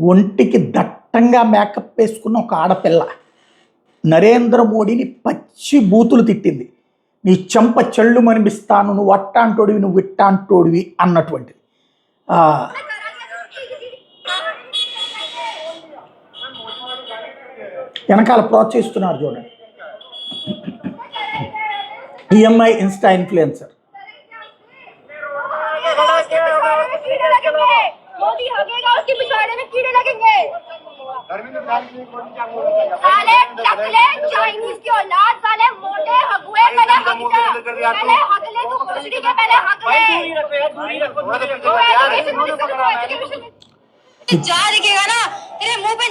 ఒంటికి దట్టంగా మేకప్ వేసుకున్న ఒక ఆడపిల్ల నరేంద్ర మోడీని పచ్చి బూతులు తిట్టింది. నీ చెంప చెళ్ళు మనిపిస్తాను, నువ్వు అట్టాంటోడివి, నువ్వు ఇట్టాంటోడివి అన్నటువంటిది. వెనకాల ప్రోత్సహిస్తున్నారు చూడండి. EMI insta influencer. मोदी हगेगा उसके पिछवाड़े में कीड़े लगेंगे। साले टकले चाइनीज की औलाद, साले मोटे हगुए, पहले हगले तू कुचड़ी के, पहले हगले जा दिखेगा ना तेरे मुंह पे।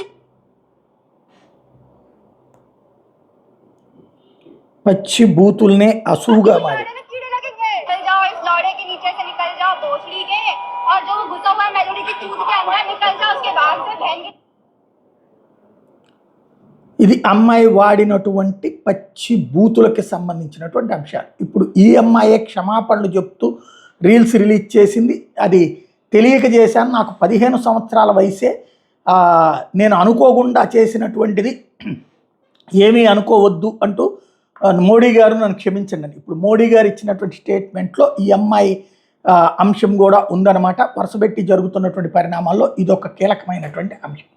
पच्ची बूतुलने असूगा मारे। निकल जाओ इस लौड़े के नीचे से, निकल जाओ भोसड़ी के, और जो घुसा हुआ मेलोडी की चूत के अंदर निकल जाओ उसके बाद से बहन। ఇది అమ్మాయి వాడినటువంటి పచ్చి బూతులకి సంబంధించినటువంటి అంశాలు. ఇప్పుడు ఈ అమ్మాయి క్షమాపణలు చెప్తూ రీల్స్ రిలీజ్ చేసింది. అది తెలియక చేశాను, నాకు 15 సంవత్సరాల వయసే, నేను అనుకోకుండా చేసినటువంటిది, ఏమీ అనుకోవద్దు అంటూ మోడీ గారు నన్ను క్షమించండి అని. ఇప్పుడు మోడీ గారు ఇచ్చినటువంటి స్టేట్మెంట్లో ఈ అమ్మాయి అంశం కూడా ఉందన్నమాట. వరుసపెట్టి జరుగుతున్నటువంటి పరిణామాల్లో ఇదొక కీలకమైనటువంటి అంశం.